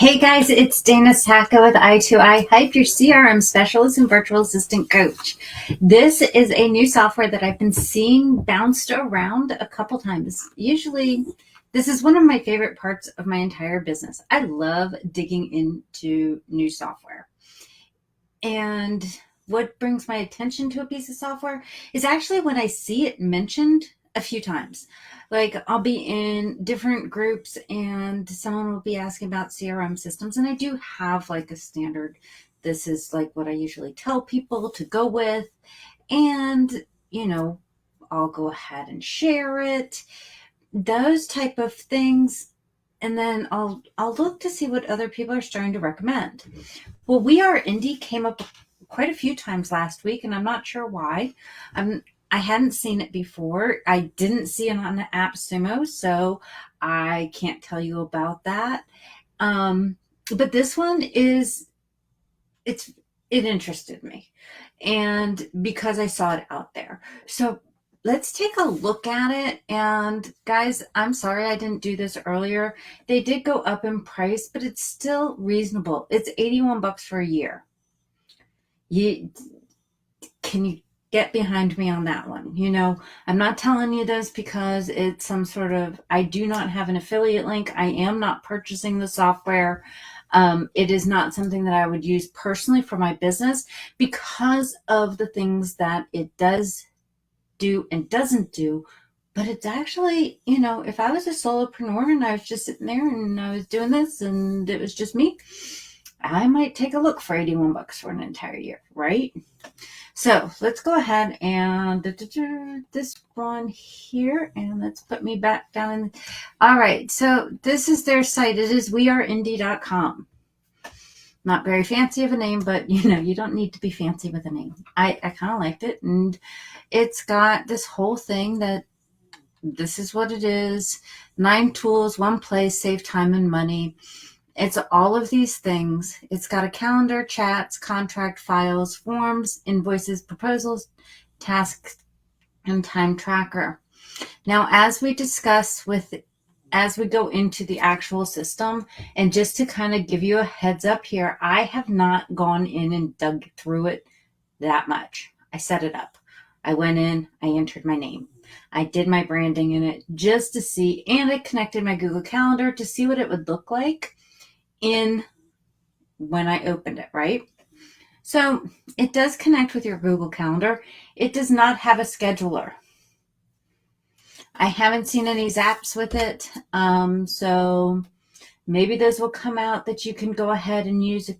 Hey guys, it's Dana Sacco with I2I Hype, your CRM specialist and virtual assistant coach. This is a new software that I've been seeing bounced around a couple times. Usually, this is one of my favorite parts of my entire business. I love digging into new software. And what brings my attention to a piece of software is actually when I see it mentioned a few times. Like I'll be in different groups and someone will be asking about CRM systems, and I do have like a standard. This is like what I usually tell people to go with, and you know, I'll go ahead and share it, those type of things, and then I'll look to see what other people are starting to recommend. Well, We Are Indie came up quite a few times last week, and I'm not sure why. I hadn't seen it before. I didn't see it on the AppSumo, so I can't tell you about that. But this one it interested me, and because I saw it out there. So let's take a look at it. And guys, I'm sorry I didn't do this earlier. They did go up in price, but it's still reasonable. It's $81 for a year. Can you get behind me on that one? I'm not telling you this because it's some sort of, I do not have an affiliate link. I am not purchasing the software. It is not something that I would use personally for my business because of the things that it does do and doesn't do. But it's actually, if I was a solopreneur and I was just sitting there and I was doing this and it was just me, I might take a look for $81 for an entire year, right? So let's go ahead and this one here, and let's put me back down in. All right, so this is their site. It is weareindy.com. Not very fancy of a name, but you don't need to be fancy with a name. I kind of liked it, and it's got this whole thing that this is what it is. 9 tools, one place, save time and money. It's all of these things. It's got a calendar, chats, contract files, forms, invoices, proposals, tasks, and time tracker. Now, as we discuss as we go into the actual system, and just to kind of give you a heads up here, I have not gone in and dug through it that much. I set it up. I went in, I entered my name. I did my branding in it just to see, and I connected my Google Calendar to see what it would look like when I opened it, right? So it does connect with your Google Calendar. It does not have a scheduler. I haven't seen any zaps with it. So maybe those will come out that you can go ahead and use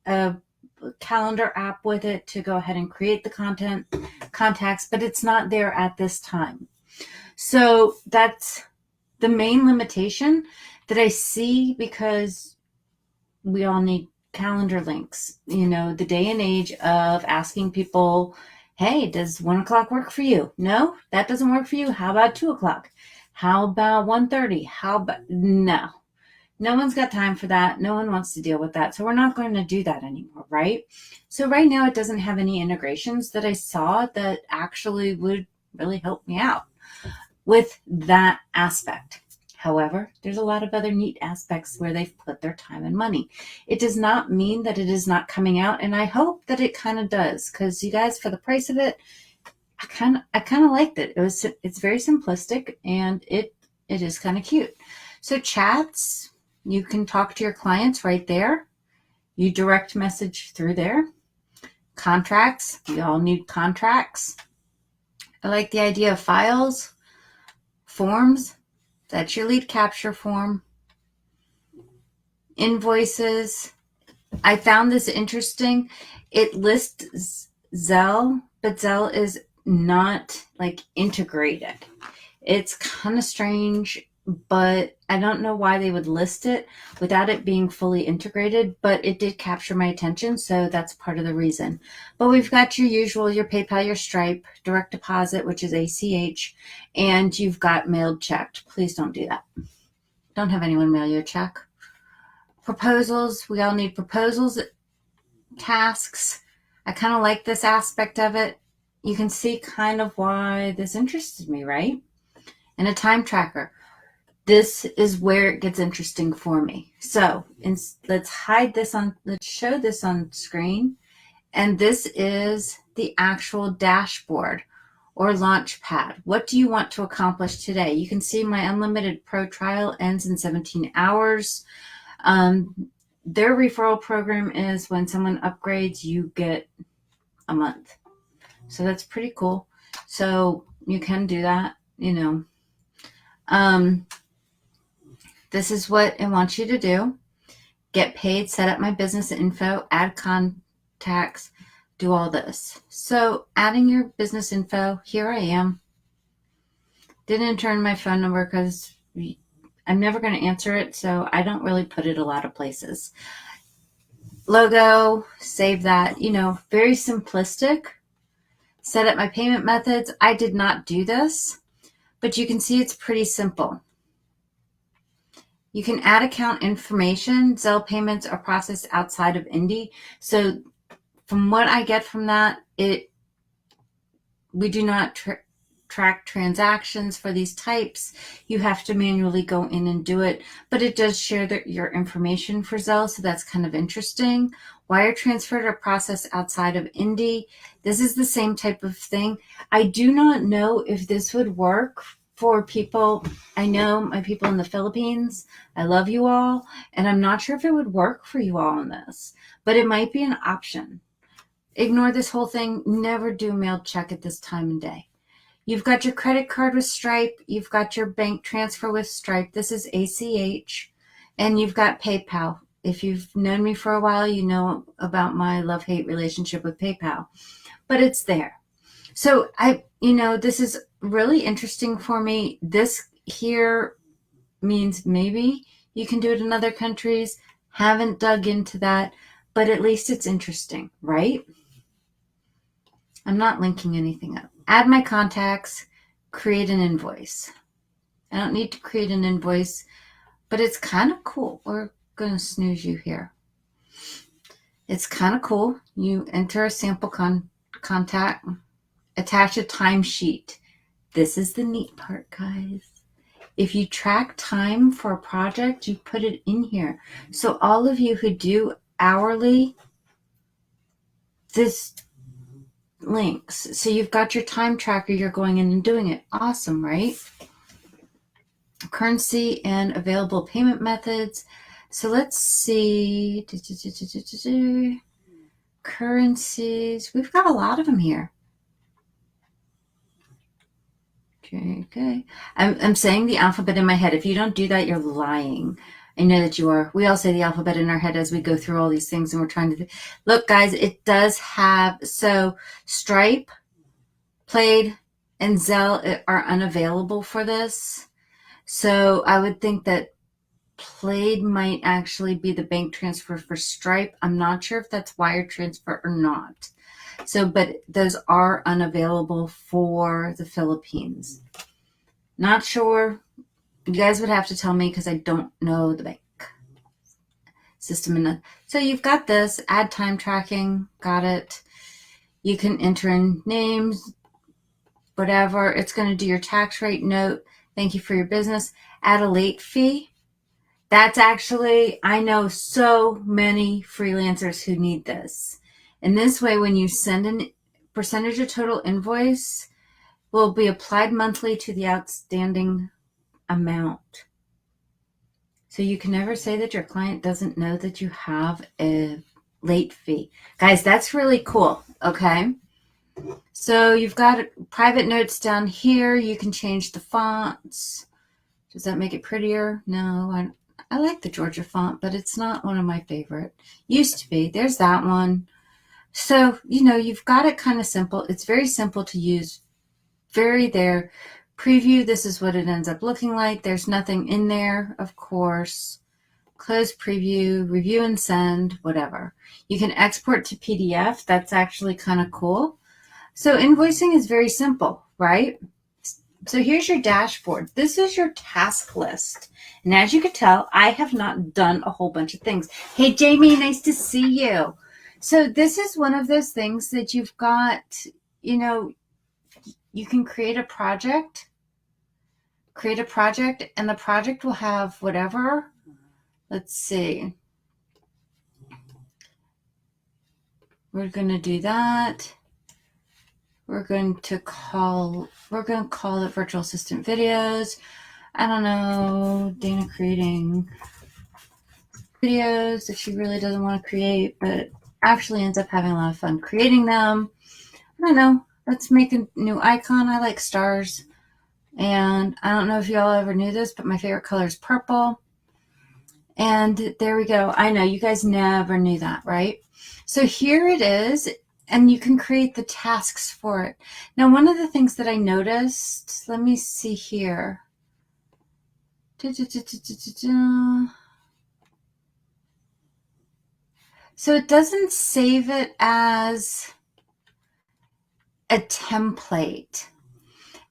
a calendar app with it to go ahead and create the contacts, but it's not there at this time. So that's the main limitation that I see, because we all need calendar links. The day and age of asking people, hey, does 1 o'clock work for you? No, that doesn't work for you. How about 2 o'clock? How about 1:30? No one's got time for that. No one wants to deal with that. So we're not going to do that anymore, right? So right now it doesn't have any integrations that I saw that actually would really help me out with that aspect. However, there's a lot of other neat aspects where they've put their time and money. It does not mean that it is not coming out, and I hope that it kind of does, because you guys, for the price of it, I kind of liked it. It's very simplistic, and it is kind of cute. So chats, you can talk to your clients right there. You direct message through there. Contracts, we all need contracts. I like the idea of files, forms. That's your lead capture form. Invoices. I found this interesting. It lists Zelle, but Zelle is not like integrated. It's kind of strange, but I don't know why they would list it without it being fully integrated, but it did capture my attention, so that's part of the reason. But we've got your usual, your PayPal, your Stripe, direct deposit, which is ACH, and you've got mailed checked. Please don't do that. Don't have anyone mail you a check. Proposals, we all need proposals. Tasks, I kind of like this aspect of it. You can see kind of why this interested me, right? And a time tracker. this is where it gets interesting for me. So let's show this on screen. And this is the actual dashboard or launch pad. What do you want to accomplish today? You can see my unlimited pro trial ends in 17 hours. Their referral program is when someone upgrades, you get a month. So that's pretty cool. So you can do that, This is what it wants you to do. Get paid, set up my business info, add contacts, do all this. So adding your business info, here I am. Didn't enter in my phone number because I'm never going to answer it, so I don't really put it a lot of places. Logo, save that, very simplistic. Set up my payment methods. I did not do this, but you can see it's pretty simple. You can add account information. Zelle payments are processed outside of Indy. So from what I get from that, we do not track transactions for these types. You have to manually go in and do it, but it does share your information for Zelle, so that's kind of interesting. Wire transfer are processed outside of Indy. This is the same type of thing. I do not know if this would work for people. I know my people in the Philippines. I love you all, and I'm not sure if it would work for you all on this, but it might be an option. Ignore this whole thing. Never do mailed check at this time and day. You've got your credit card with Stripe. You've got your bank transfer with Stripe. This is ACH. And you've got PayPal. If you've known me for a while, you know about my love-hate relationship with PayPal. But it's there. So this is really interesting for me. This here means maybe you can do it in other countries. Haven't dug into that, but at least it's interesting, right? I'm not linking anything up. Add my contacts, create an invoice. I don't need to create an invoice, but it's kind of cool. We're going to snooze you here. It's kind of cool. You enter a sample contact, attach a timesheet. This is the neat part, guys. If you track time for a project, you put it in here. So all of you who do hourly, this links. So you've got your time tracker, you're going in and doing it. Awesome, right? Currency and available payment methods. So let's see. Currencies. We've got a lot of them here. Okay. I'm saying the alphabet in my head. If you don't do that, you're lying. I know that you are. We all say the alphabet in our head as we go through all these things, and we're trying to look, guys. It does have, so Stripe, Plaid, and Zelle are unavailable for this. So I would think that Plaid might actually be the bank transfer for Stripe. I'm not sure if that's wire transfer or not. So, but those are unavailable for the Philippines. Not sure. You guys would have to tell me because I don't know the bank system. So you've got this, add time tracking, got it. You can enter in names, whatever. It's going to do your tax rate note. Thank you for your business. Add a late fee. That's actually, I know so many freelancers who need this. And this way, when you send a percentage of total invoice, will be applied monthly to the outstanding amount. So you can never say that your client doesn't know that you have a late fee. Guys, that's really cool, okay? So you've got private notes down here. You can change the fonts. Does that make it prettier? No, I like the Georgia font, but it's not one of my favorite. Used to be. There's that one. So, you've got it kind of simple. It's very simple to use. Very there. Preview, this is what it ends up looking like. There's nothing in there, of course. Close preview, review and send, whatever. You can export to PDF. That's actually kind of cool. So invoicing is very simple, right? So here's your dashboard. This is your task list. And as you can tell, I have not done a whole bunch of things. Hey, Jamie, nice to see you. So this is one of those things that you've got, you can create a project, create a project, and the project will have whatever. Let's see. We're going to do that. We're going to call it virtual assistant videos. I don't know, Dana creating videos that she really doesn't want to create, but actually ends up having a lot of fun creating them. I don't know. Let's make a new icon. I like stars. And I don't know if y'all ever knew this, but my favorite color is purple. And there we go. I know you guys never knew that, right? So here it is, and you can create the tasks for it. Now, one of the things that I noticed, let me see here. So it doesn't save it as a template.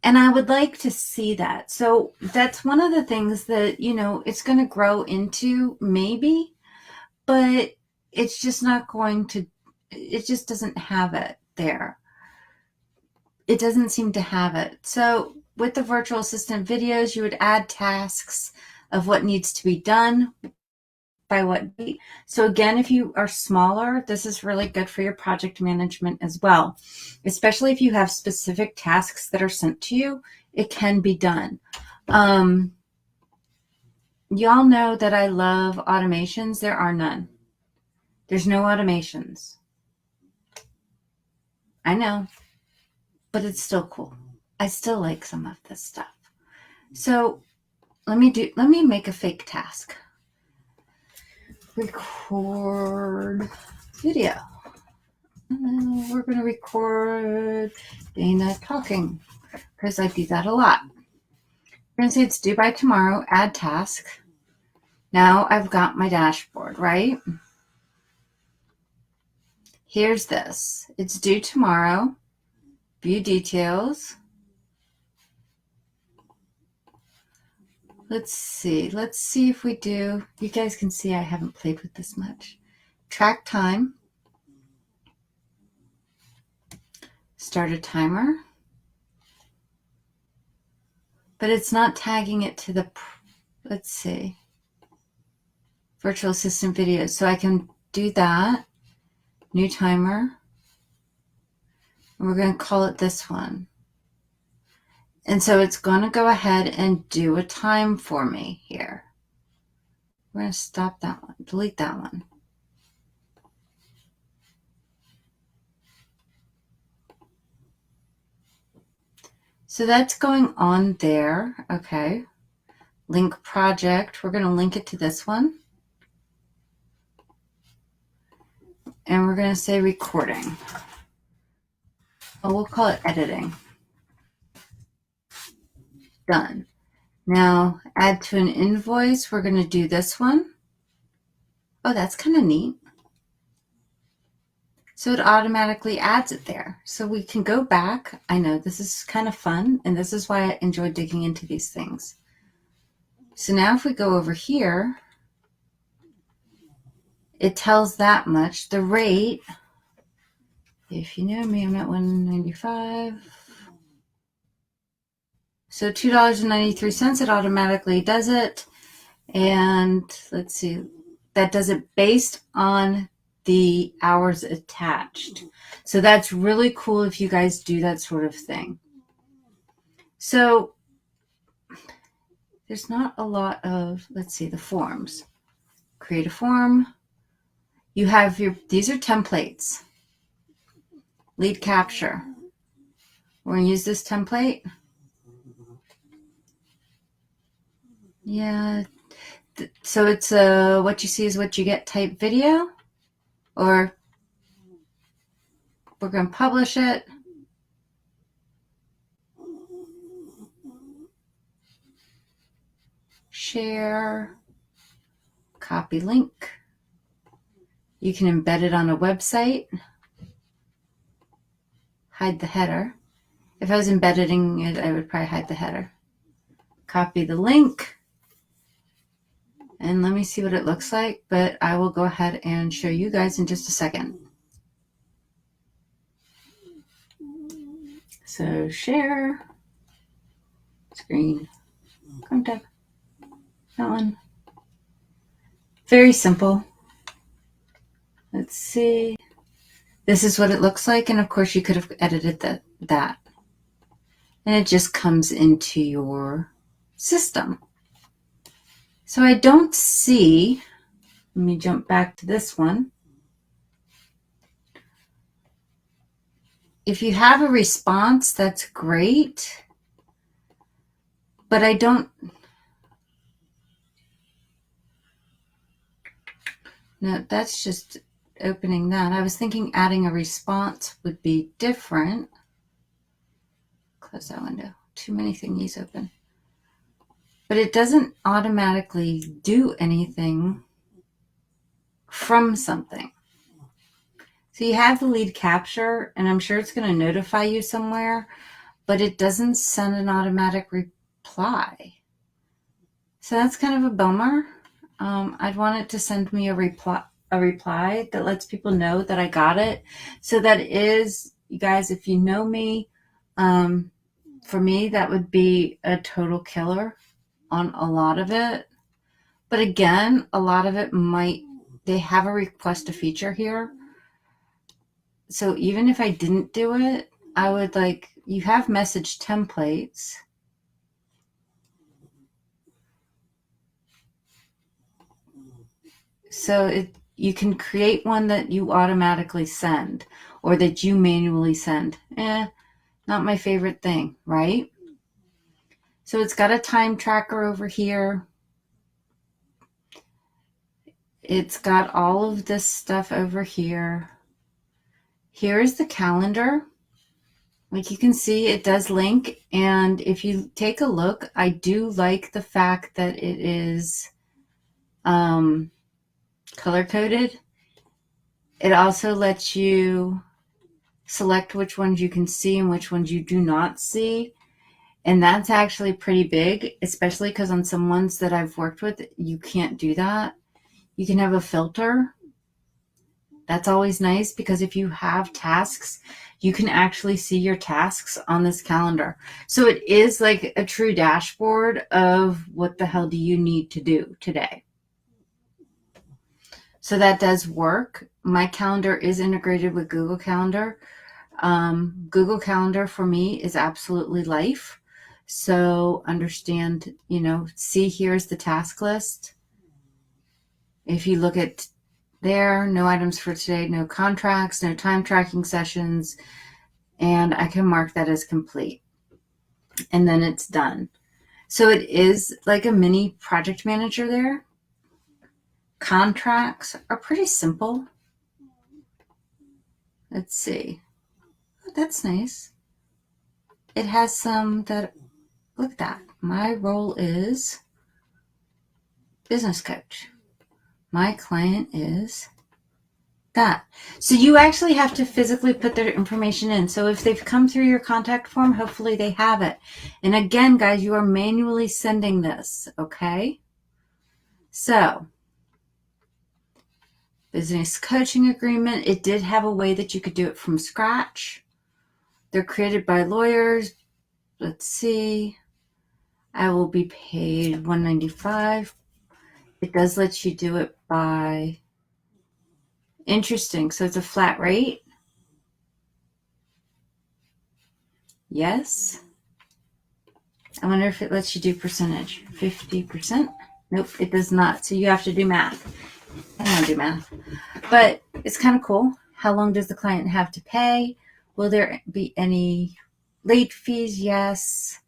And I would like to see that. So that's one of the things that, you know, it's going to grow into maybe, but it's just not going to, it just doesn't have it there. It doesn't seem to have it. So with the virtual assistant videos, you would add tasks of what needs to be done by what date. So again, if you are smaller, this is really good for your project management as well, especially if you have specific tasks that are sent to you. It can be done. Y'all know that I love automations. There are none. There's no automations. I know, but it's still cool. I still like some of this stuff. So let me make a fake task. Record video. And we're going to record Dana talking because I do that a lot. We're going to say it's due by tomorrow, add task. Now I've got my dashboard, right? Here's this. It's due tomorrow. View details. Let's see if we do. You guys can see I haven't played with this much. Track time. Start a timer. But it's not tagging it to the, let's see, virtual assistant videos. So I can do that. New timer. And we're going to call it this one. And so it's going to go ahead and do a time for me here. We're going to stop that one, delete that one. So that's going on there. Okay. Link project. We're going to link it to this one. And we're going to say recording. Oh, we'll call it editing. Done. Now, add to an invoice. We're going to do this one. Oh, that's kind of neat. So it automatically adds it there. So we can go back. I know this is kind of fun, and this is why I enjoy digging into these things. So now if we go over here, it tells that much. The rate, if you know me, I'm at $1.95. So $2.93, it automatically does it. And let's see, that does it based on the hours attached. So that's really cool if you guys do that sort of thing. So there's not a lot of, let's see, the forms. Create a form. You have these are templates. Lead capture. We're going to use this template. Yeah. So it's a what you see is what you get type video. Or we're going to publish it. Share. Copy link. You can embed it on a website. Hide the header. If I was embedding it, I would probably hide the header. Copy the link. And let me see what it looks like, but I will go ahead and show you guys in just a second. So share, screen, Come down. That one. Very simple. Let's see. This is what it looks like. And of course you could have edited that. And it just comes into your system. So I don't see, let me jump back to this one. If you have a response, that's great. But I don't, no, that's just opening that. I was thinking adding a response would be different. Close that window. Too many thingies open. But it doesn't automatically do anything from something. So you have the lead capture, and I'm sure it's going to notify you somewhere, but it doesn't send an automatic reply. So that's kind of a bummer. I'd want it to send me a reply that lets people know that I got it. So that is, you guys, if you know me, for me, that would be a total killer on a lot of it. But again, a lot of it they have a request a feature here. So even if I didn't do it, I would you have message templates. So you can create one that you automatically send or that you manually send. Not my favorite thing, right? So it's got a time tracker over here. It's got all of this stuff over here. Here is the calendar. Like you can see, it does link. And if you take a look, I do like the fact that it is color-coded. It also lets you select which ones you can see and which ones you do not see. And that's actually pretty big, especially because on some ones that I've worked with, you can't do that. You can have a filter. That's always nice because if you have tasks, you can actually see your tasks on this calendar. So it is like a true dashboard of what the hell do you need to do today. So that does work. My calendar is integrated with Google Calendar. Google Calendar for me is absolutely life. So understand, see here's the task list. If you look at there, no items for today, no contracts, no time tracking sessions, and I can mark that as complete. And then it's done. So it is like a mini project manager there. Contracts are pretty simple. Let's see. Oh, that's nice. It has some that, look at that. My role is business coach. My client is that. So you actually have to physically put their information in. So if they've come through your contact form, hopefully they have it. And again, guys, you are manually sending this, okay? So business coaching agreement, it did have a way that you could do it from scratch. They're created by lawyers. Let's see. I will be paid $195. It does let you do it by, interesting. So it's a flat rate. Yes. I wonder if it lets you do percentage. 50%. Nope, it does not. So you have to do math. I don't want to do math. But it's kind of cool. How long does the client have to pay? Will there be any late fees? Yes.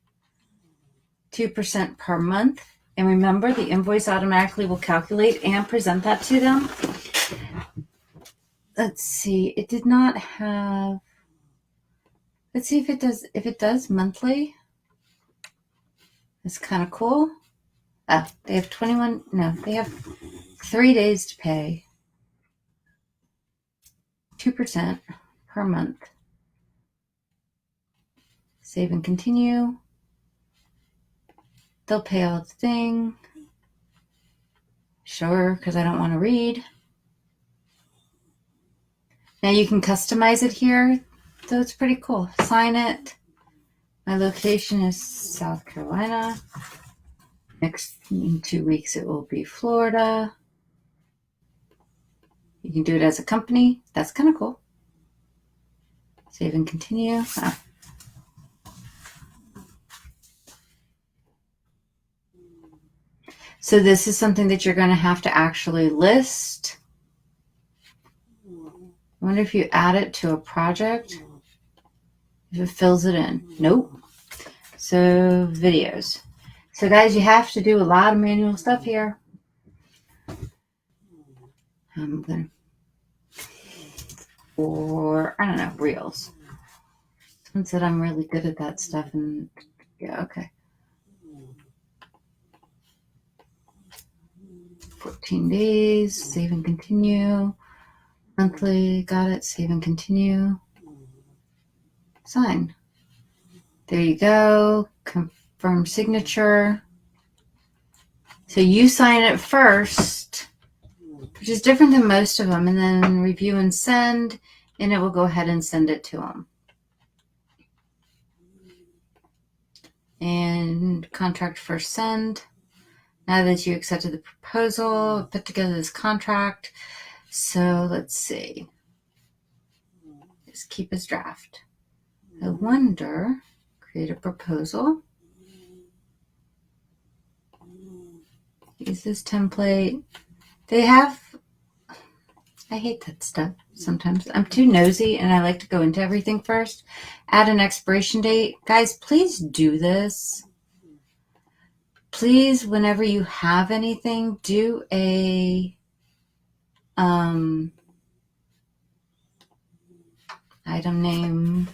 2% per month. And remember, the invoice automatically will calculate and present that to them. Let's see. It did not have, let's see if it does monthly. It's kind of cool. They have 3 days to pay. 2% per month. Save and continue. They'll pay all the thing. Sure, because I don't want to read. Now you can customize it here, so it's pretty cool. Sign it. My location is South Carolina. Next, in 2 weeks, it will be Florida. You can do it as a company. That's kind of cool. Save and continue. So this is something that you're going to have to actually list. I wonder if you add it to a project, if it fills it in. Nope. So videos. So guys, you have to do a lot of manual stuff here. I'm going for, I don't know, reels. Someone said I'm really good at that stuff, and yeah, okay. 14 days, save and continue. Monthly, got it, save and continue. Sign. There you go. Confirm signature. So you sign it first, which is different than most of them, and then review and send, and it will go ahead and send it to them. And contract first send. Now that you accepted the proposal, put together this contract. So let's see. Just keep as draft. I wonder, create a proposal. Use this template. They have, I hate that stuff sometimes. I'm too nosy and I like to go into everything first. Add an expiration date. Guys, please do this. Please, whenever you have anything, do a item name,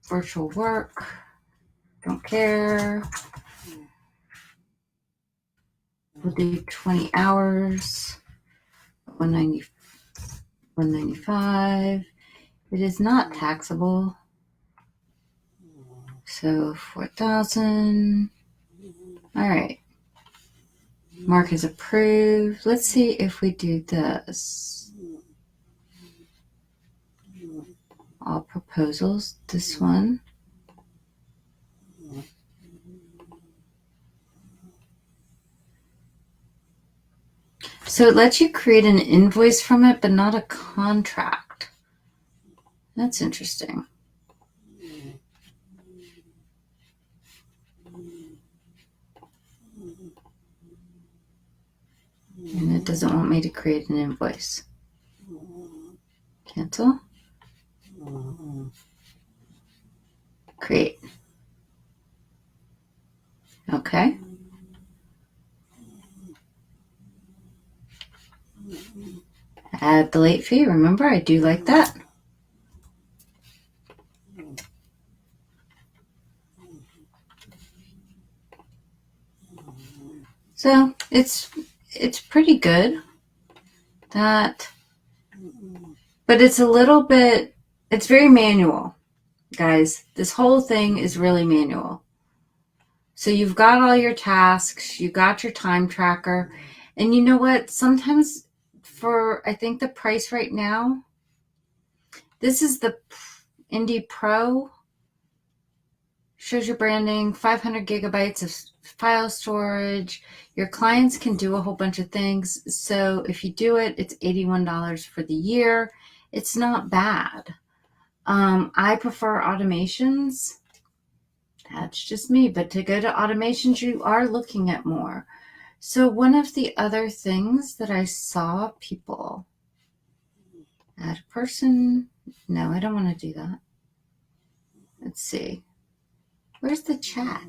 virtual work, don't care. We'll do 20 hours, 195. It is not taxable. So 4,000. All right. Mark is approved. Let's see if we do this. All proposals, this one. So it lets you create an invoice from it, but not a contract. That's interesting. And it doesn't want me to create an invoice. Cancel. Create. Okay. Add the late fee. Remember, I do like that. So it's pretty good. That, but it's a little bit, it's very manual, guys. This whole thing is really manual. So you've got all your tasks, you got your time tracker, and you know what? Sometimes for, I think the price right now, this is the Indie Pro. Shows your branding, 500 gigabytes of file storage. Your clients can do a whole bunch of things. So if you do it, it's $81 for the year. It's not bad. I prefer automations. That's just me. But to go to automations, you are looking at more. So one of the other things that I saw people, add a person. No, I don't want to do that. Let's see. Where's the chat?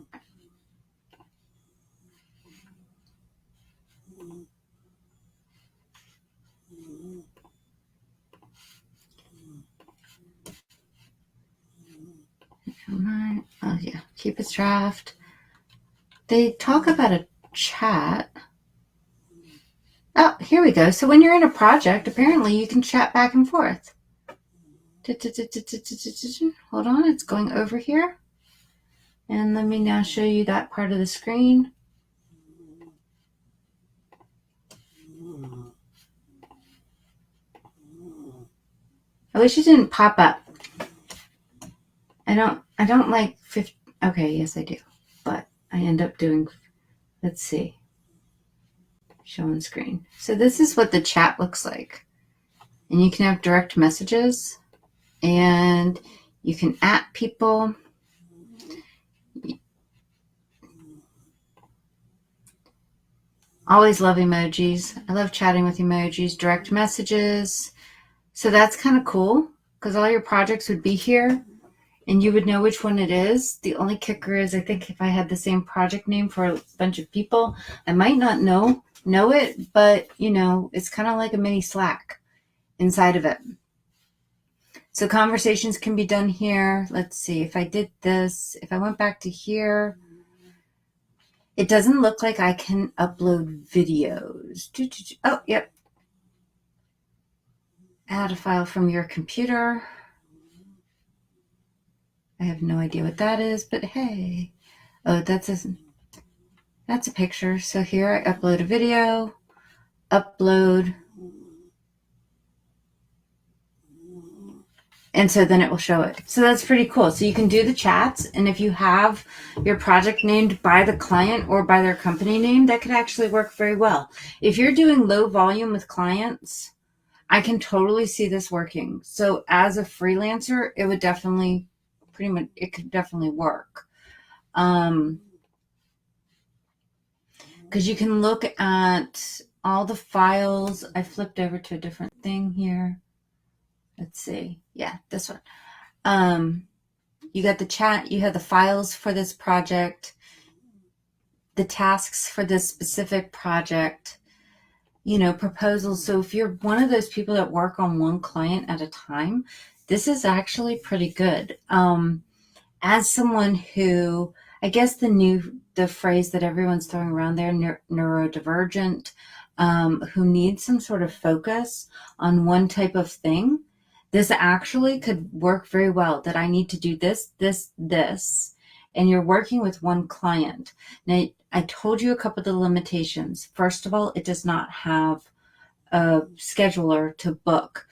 Oh yeah, keep it draft. They talk about a chat. Oh, here we go. So when you're in a project, apparently you can chat back and forth. Hold on, it's going over here. And let me now show you that part of the screen. I wish it didn't pop up. I don't like 50. Okay, yes I do. But I end up doing Let's see. Show on screen. So this is what the chat looks like. And you can have direct messages and you can @ people. Always love emojis. I love chatting with emojis, direct messages. So that's kind of cool because all your projects would be here and you would know which one it is. The only kicker is I think if I had the same project name for a bunch of people, I might not know it, but you know, it's kind of like a mini Slack inside of it. So conversations can be done here. Let's see if I did this, if I went back to here, it doesn't look like I can upload videos. Oh, yep. Add a file from your computer. I have no idea what that is, but hey. Oh, that's a picture. So here I upload a video, upload. And so then it will show it. So that's pretty cool. So you can do the chats. And if you have your project named by the client or by their company name, that could actually work very well. If you're doing low volume with clients, I can totally see this working. So as a freelancer, it would definitely, it could definitely work. Because you can look at all the files. I flipped over to a different thing here. Let's see. Yeah, this one. You got the chat, you have the files for this project, the tasks for this specific project, you know, proposals. So if you're one of those people that work on one client at a time, this is actually pretty good. As someone who, I guess the phrase that everyone's throwing around there, neurodivergent, who needs some sort of focus on one type of thing, this actually could work very well, that I need to do this, and you're working with one client. Now, I told you a couple of the limitations. First of all, it does not have a scheduler to book.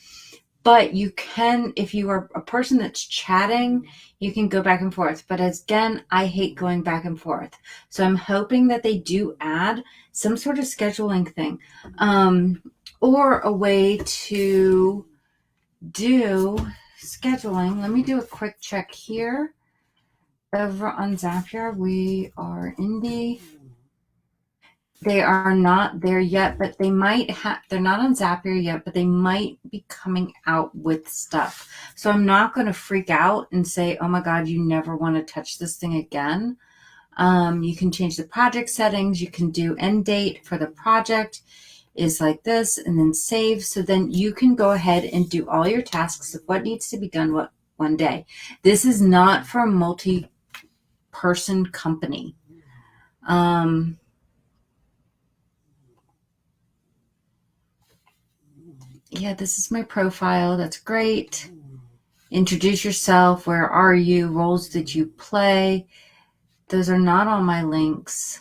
But you can, if you are a person that's chatting, you can go back and forth. But again, I hate going back and forth. So I'm hoping that they do add some sort of scheduling thing, or a way to do scheduling. Let me do a quick check here. Over on Zapier, We Are Indie. They are not there yet, but they might have, they're not on Zapier yet, but they might be coming out with stuff. So I'm not going to freak out and say, oh my God, you never want to touch this thing again. You can change the project settings. You can do end date for the project is like this, and then save. So then you can go ahead and do all your tasks of what needs to be done one day. This is not for a multi-person company. Yeah, this is my profile. That's great. Introduce yourself. Where are you? Roles that you play. Those are not on my links.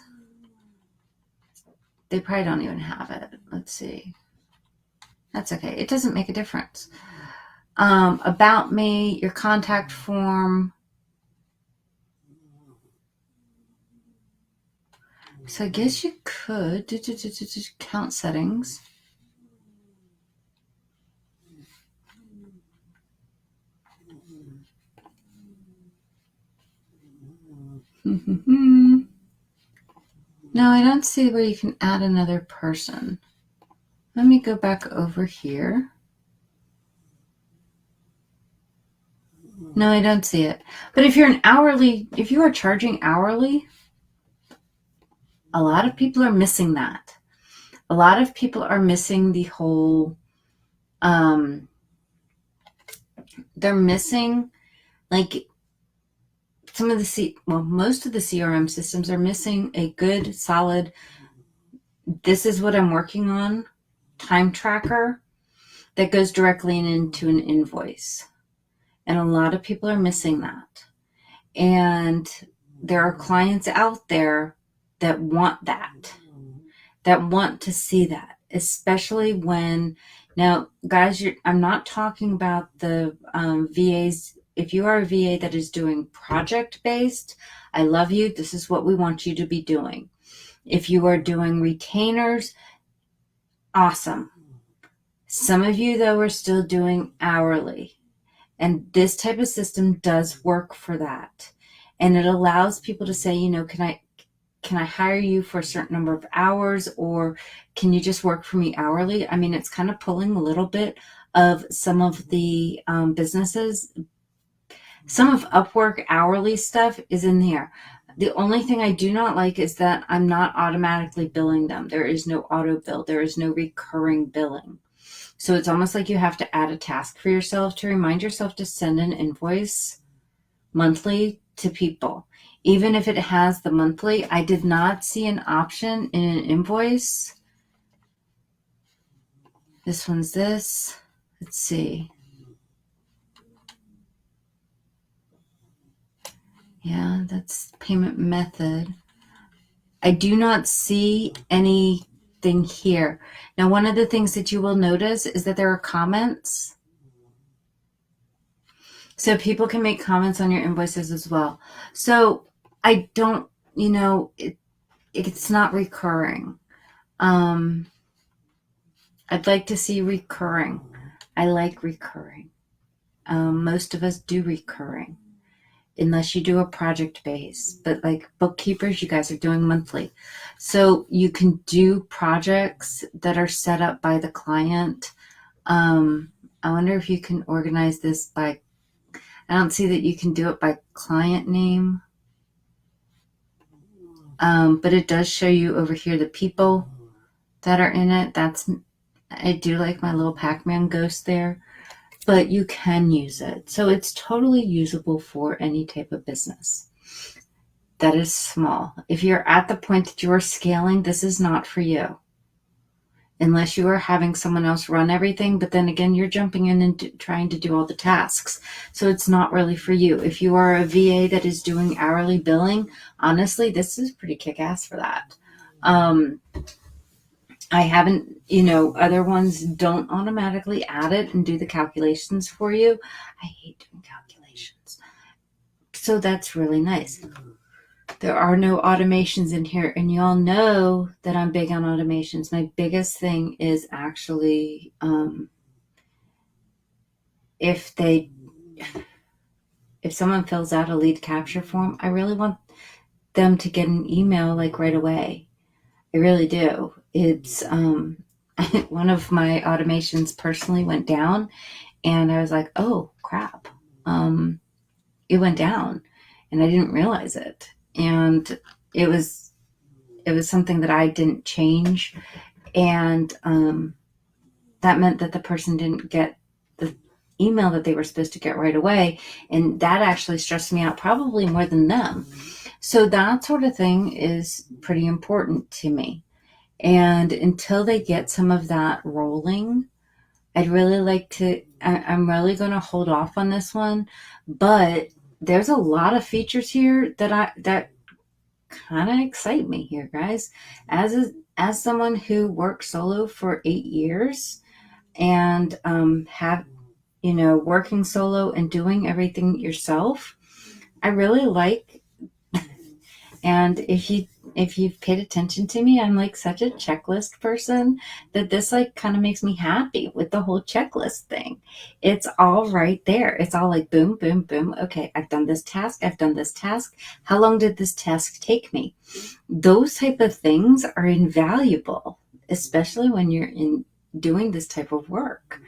They probably don't even have it. Let's see. That's okay. It doesn't make a difference. About me, your contact form. So I guess you could count settings. No, I don't see where you can add another person. Let me go back over here. No, I don't see it. But if you're if you are charging hourly, a lot of people are missing that. A lot of people are missing the whole, they're missing like most of the CRM systems are missing a good, solid, this is what I'm working on time tracker that goes directly into an invoice. And a lot of people are missing that. And there are clients out there that want that want to see that, especially when, now guys, I'm not talking about the VAs. If you are a VA that is doing project based, I love you. This is what we want you to be doing. If you are doing retainers, awesome. Some of you, though, are still doing hourly. And this type of system does work for that. And it allows people to say, you know, can I hire you for a certain number of hours, or can you just work for me hourly? I mean, it's kind of pulling a little bit of some of the businesses. Some of Upwork hourly stuff is in there. The only thing I do not like is that I'm not automatically billing them. There is no auto bill. There is no recurring billing. So it's almost like you have to add a task for yourself to remind yourself to send an invoice monthly to people. Even if it has the monthly, I did not see an option in an invoice. This one's this. Let's see. Yeah, that's payment method. I do not see anything here. Now, one of the things that you will notice is that there are comments. So people can make comments on your invoices as well. So I don't, you know, it's not recurring. I'd like to see recurring. I like recurring. Most of us do recurring, unless you do a project base. But like bookkeepers, you guys are doing monthly. So you can do projects that are set up by the client. I wonder if you can organize this by, I don't see that you can do it by client name. But it does show you over here the people that are in it. I do like my little Pac-Man ghost there, but you can use it. So it's totally usable for any type of business that is small. If you're at the point that you're scaling, this is not for you. Unless you are having someone else run everything, but then again, you're jumping in and trying to do all the tasks. So it's not really for you. If you are a VA that is doing hourly billing, honestly, this is pretty kick-ass for that. I haven't, other ones don't automatically add it and do the calculations for you. I hate doing calculations. So that's really nice. There are no automations in here, and you all know that I'm big on automations. My biggest thing is actually if someone fills out a lead capture form, I really want them to get an email like right away. I really do. It's one of my automations personally went down, and I was like, oh crap, it went down, and I didn't realize it. And it was something that I didn't change, and that meant that the person didn't get the email that they were supposed to get right away, and that actually stressed me out probably more than them. So that sort of thing is pretty important to me. And until they get some of that rolling, I'd really like to, I'm really going to hold off on this one, but there's a lot of features here that kind of excite me here, guys. As someone who worked solo for 8 years and working solo and doing everything yourself, I really like. And if you've paid attention to me, I'm like such a checklist person that this like kind of makes me happy with the whole checklist thing. It's all right there. It's all like boom, boom, boom. Okay, I've done this task. I've done this task. How long did this task take me? Those type of things are invaluable, especially when you're doing this type of work.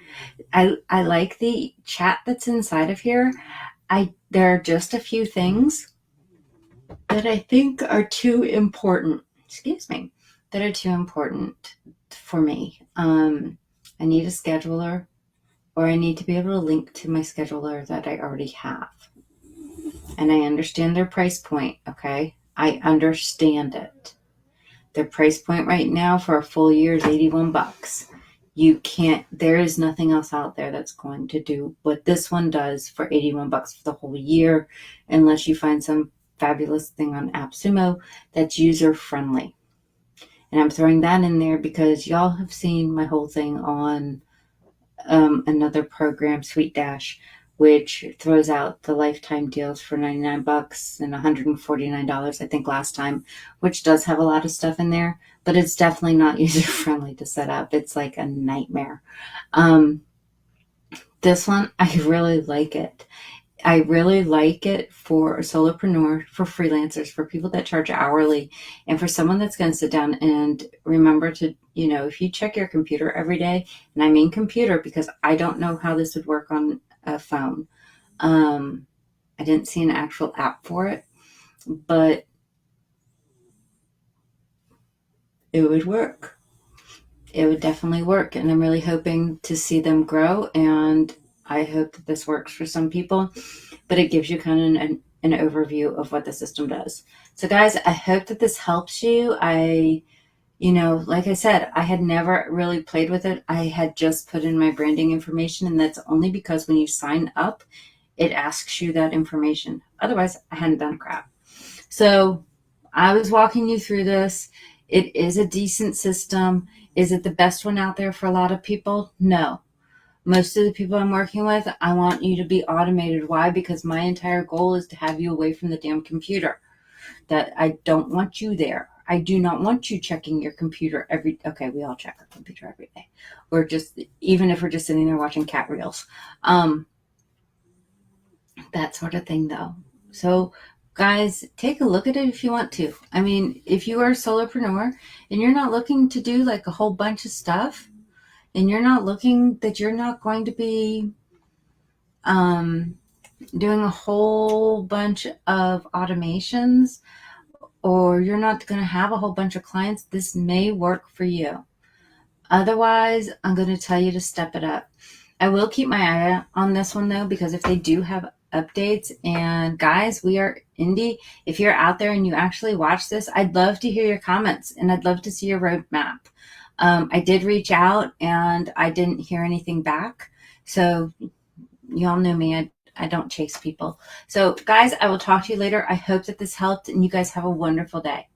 I like the chat that's inside of here. There are just a few things that I think are too important. That are too important for me. I need a scheduler, or I need to be able to link to my scheduler that I already have. And I understand their price point, okay? I understand it. Their price point right now for a full year is $81. There is nothing else out there that's going to do what this one does for $81 for the whole year, unless you find some fabulous thing on AppSumo that's user friendly. And I'm throwing that in there because y'all have seen my whole thing on another program, Sweet Dash, which throws out the lifetime deals for 99 bucks and $149, I think last time, which does have a lot of stuff in there, but it's definitely not user friendly to set up. It's like a nightmare. This one, I really like it. I really like it for a solopreneur, for freelancers, for people that charge hourly, and for someone that's going to sit down and remember to, if you check your computer every day, and I mean computer because I don't know how this would work on a phone. I didn't see an actual app for it, but it would work. It would definitely work, and I'm really hoping to see them grow, and I hope that this works for some people, but it gives you kind of an overview of what the system does. So guys, I hope that this helps you. Like I said, I had never really played with it. I had just put in my branding information, and that's only because when you sign up, it asks you that information. Otherwise, I hadn't done crap. So I was walking you through this. It is a decent system. Is it the best one out there for a lot of people? No. Most of the people I'm working with, I want you to be automated. Why? Because my entire goal is to have you away from the damn computer. That I don't want you there. I do not want you checking your computer okay, we all check our computer every day. Or just, even if we're just sitting there watching cat reels. That sort of thing though. So guys, take a look at it if you want to. I mean, if you are a solopreneur and you're not looking to do like a whole bunch of stuff, and you're not looking that you're not going to be doing a whole bunch of automations, or you're not going to have a whole bunch of clients, this may work for you. Otherwise, I'm going to tell you to step it up. I will keep my eye out on this one though, because if they do have updates, and guys, We Are Indie, if you're out there and you actually watch this, I'd love to hear your comments, and I'd love to see your roadmap. I did reach out and I didn't hear anything back. So y'all know me. I don't chase people. So guys, I will talk to you later. I hope that this helped, and you guys have a wonderful day.